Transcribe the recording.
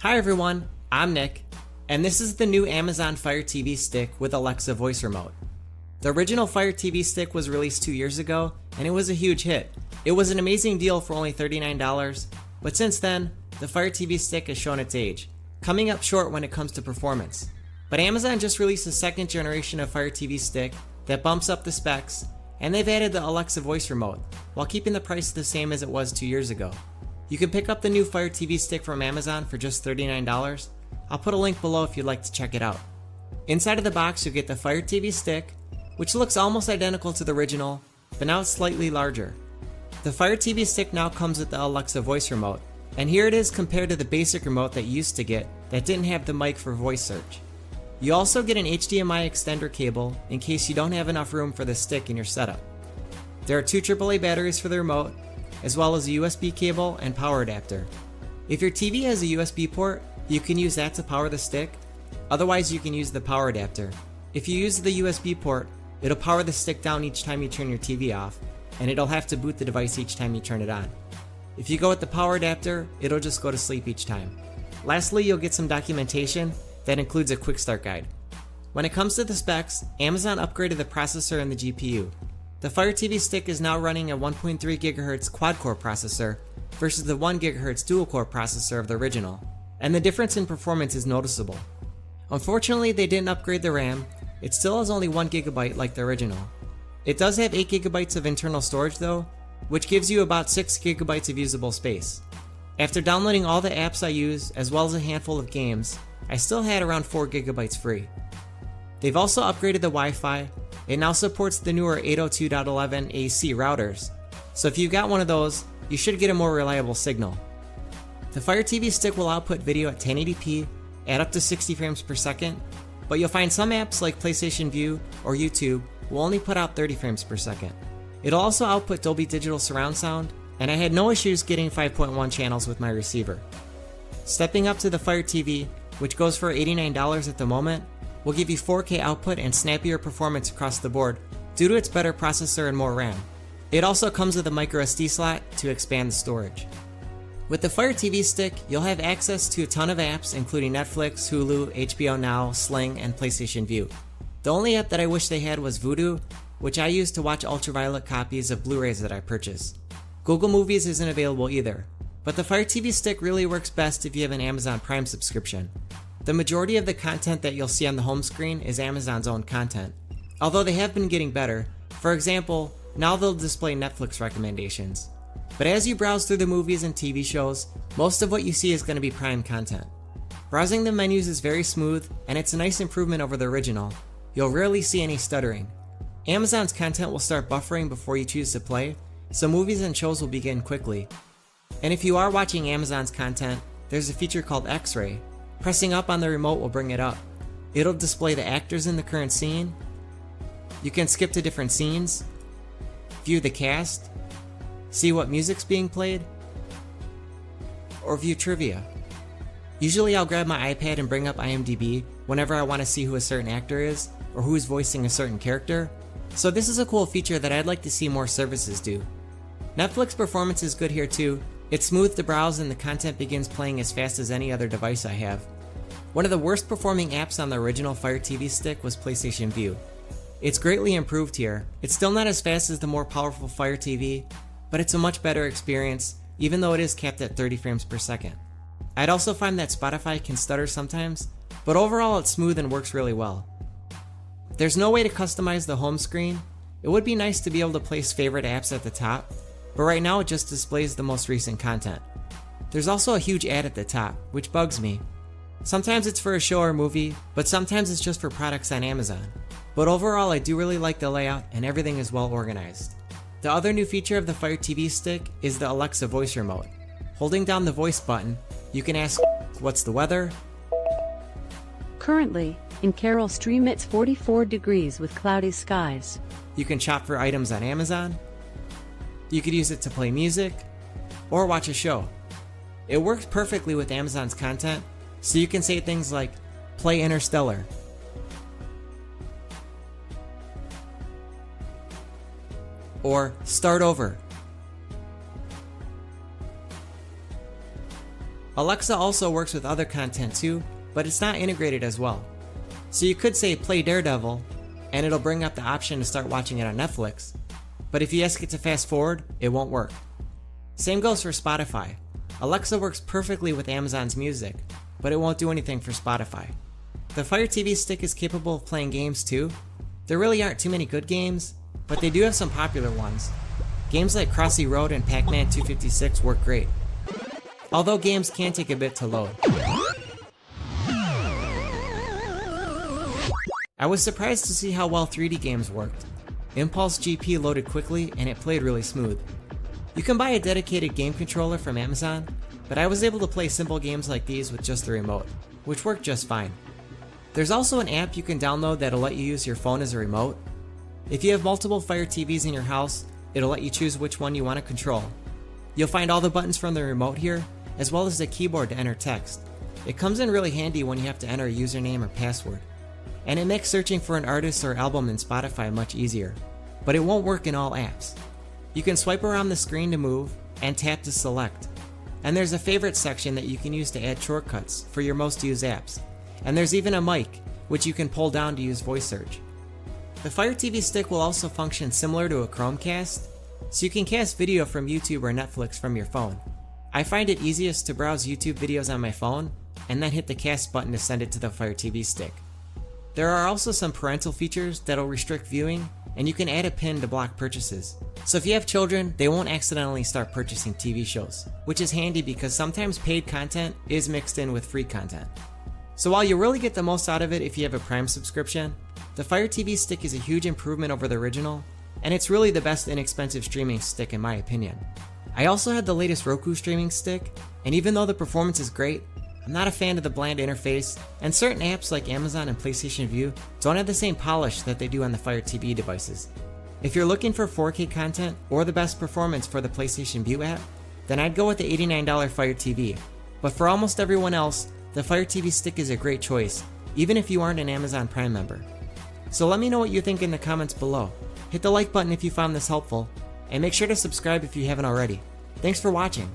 Hi everyone, I'm Nick, and this is the new Amazon Fire TV stick with Alexa voice remote. The original Fire TV stick was released 2 years ago, and it was a huge hit. It was an amazing deal for only $39, but since then, the Fire TV stick has shown its age, coming up short when it comes to performance. But Amazon just released a second generation of Fire TV stick that bumps up the specs, and they've added the Alexa voice remote, while keeping the price the same as it was 2 years ago. You can pick up the new Fire TV stick from Amazon for just $39. I'll put a link below if you'd like to check it out. Inside of the box you'll get the Fire TV stick, which looks almost identical to the original, but now it's slightly larger. The Fire TV stick now comes with the Alexa voice remote, and here it is compared to the basic remote that you used to get that didn't have the mic for voice search. You also get an HDMI extender cable in case you don't have enough room for the stick in your setup. There are 2 AAA batteries for the remote, as well as a USB cable and power adapter. If your TV has a USB port, you can use that to power the stick. Otherwise, you can use the power adapter. If you use the USB port, it'll power the stick down each time you turn your TV off, and it'll have to boot the device each time you turn it on. If you go with the power adapter, it'll just go to sleep each time. Lastly, you'll get some documentation that includes a quick start guide. When it comes to the specs, Amazon upgraded the processor and the GPU. The Fire TV stick is now running a 1.3 GHz quad-core processor versus the 1 GHz dual-core processor of the original, and the difference in performance is noticeable. Unfortunately, they didn't upgrade the RAM. It still has only 1 GB like the original. It does have 8 GB of internal storage though, which gives you about 6 GB of usable space. After downloading all the apps I use, as well as a handful of games, I still had around 4 GB free. They've also upgraded the Wi-Fi. It now supports the newer 802.11ac routers, so if you've got one of those, you should get a more reliable signal. The Fire TV stick will output video at 1080p at up to 60 frames per second, but you'll find some apps like PlayStation Vue or YouTube will only put out 30 frames per second. It'll also output Dolby Digital surround sound, and I had no issues getting 5.1 channels with my receiver. Stepping up to the Fire TV, which goes for $89 at the moment, will give you 4K output and snappier performance across the board due to its better processor and more RAM. It also comes with a microSD slot to expand the storage. With the Fire TV stick, you'll have access to a ton of apps including Netflix, Hulu, HBO Now, Sling, and PlayStation Vue. The only app that I wish they had was Vudu, which I use to watch ultraviolet copies of Blu-rays that I purchase. Google Movies isn't available either, but the Fire TV stick really works best if you have an Amazon Prime subscription. The majority of the content that you'll see on the home screen is Amazon's own content, although they have been getting better. For example, now they'll display Netflix recommendations. But as you browse through the movies and TV shows, most of what you see is going to be Prime content. Browsing the menus is very smooth, and it's a nice improvement over the original. You'll rarely see any stuttering. Amazon's content will start buffering before you choose to play, so movies and shows will begin quickly. And if you are watching Amazon's content, there's a feature called X-Ray. Pressing up on the remote will bring it up. It'll display the actors in the current scene. You can skip to different scenes, view the cast, see what music's being played, or view trivia. Usually I'll grab my iPad and bring up IMDb whenever I want to see who a certain actor is or who is voicing a certain character, so this is a cool feature that I'd like to see more services do. Netflix performance is good here too. It's smooth to browse and the content begins playing as fast as any other device I have. One of the worst performing apps on the original Fire TV stick was PlayStation Vue. It's greatly improved here. It's still not as fast as the more powerful Fire TV, but it's a much better experience, even though it is capped at 30 frames per second. I'd also find that Spotify can stutter sometimes, but overall it's smooth and works really well. There's no way to customize the home screen. It would be nice to be able to place favorite apps at the top, but right now it just displays the most recent content. There's also a huge ad at the top, which bugs me. Sometimes it's for a show or movie, but sometimes it's just for products on Amazon. But overall I do really like the layout and everything is well organized. The other new feature of the Fire TV stick is the Alexa voice remote. Holding down the voice button, you can ask, "What's the weather?" Currently, in Carroll Stream it's 44 degrees with cloudy skies. You can shop for items on Amazon. You could use it to play music or watch a show. It works perfectly with Amazon's content, so you can say things like, "Play Interstellar," or "Start over." Alexa also works with other content too, but it's not integrated as well. So you could say play Daredevil, and it'll bring up the option to start watching it on Netflix, but if you ask it to fast forward, it won't work. Same goes for Spotify. Alexa works perfectly with Amazon's music, but it won't do anything for Spotify. The Fire TV Stick is capable of playing games too. There really aren't too many good games, but they do have some popular ones. Games like Crossy Road and Pac-Man 256 work great, although games can take a bit to load. I was surprised to see how well 3D games worked. Impulse GP loaded quickly and it played really smooth. You can buy a dedicated game controller from Amazon, but I was able to play simple games like these with just the remote, which worked just fine. There's also an app you can download that'll let you use your phone as a remote. If you have multiple Fire TVs in your house, it'll let you choose which one you want to control. You'll find all the buttons from the remote here, as well as the keyboard to enter text. It comes in really handy when you have to enter a username or password. And it makes searching for an artist or album in Spotify much easier, but it won't work in all apps. You can swipe around the screen to move and tap to select. And there's a favorites section that you can use to add shortcuts for your most used apps. And there's even a mic, which you can pull down to use voice search. The Fire TV Stick will also function similar to a Chromecast, so you can cast video from YouTube or Netflix from your phone. I find it easiest to browse YouTube videos on my phone, and then hit the cast button to send it to the Fire TV Stick. There are also some parental features that'll restrict viewing, and you can add a pin to block purchases. So if you have children, they won't accidentally start purchasing TV shows, which is handy because sometimes paid content is mixed in with free content. So while you really get the most out of it if you have a Prime subscription, the Fire TV Stick is a huge improvement over the original, and it's really the best inexpensive streaming stick in my opinion. I also had the latest Roku streaming stick, and even though the performance is great, I'm not a fan of the bland interface, and certain apps like Amazon and PlayStation View don't have the same polish that they do on the Fire TV devices. If you're looking for 4K content or the best performance for the PlayStation View app, then I'd go with the $89 Fire TV. But for almost everyone else, the Fire TV Stick is a great choice, even if you aren't an Amazon Prime member. So let me know what you think in the comments below. Hit the like button if you found this helpful, and make sure to subscribe if you haven't already. Thanks for watching.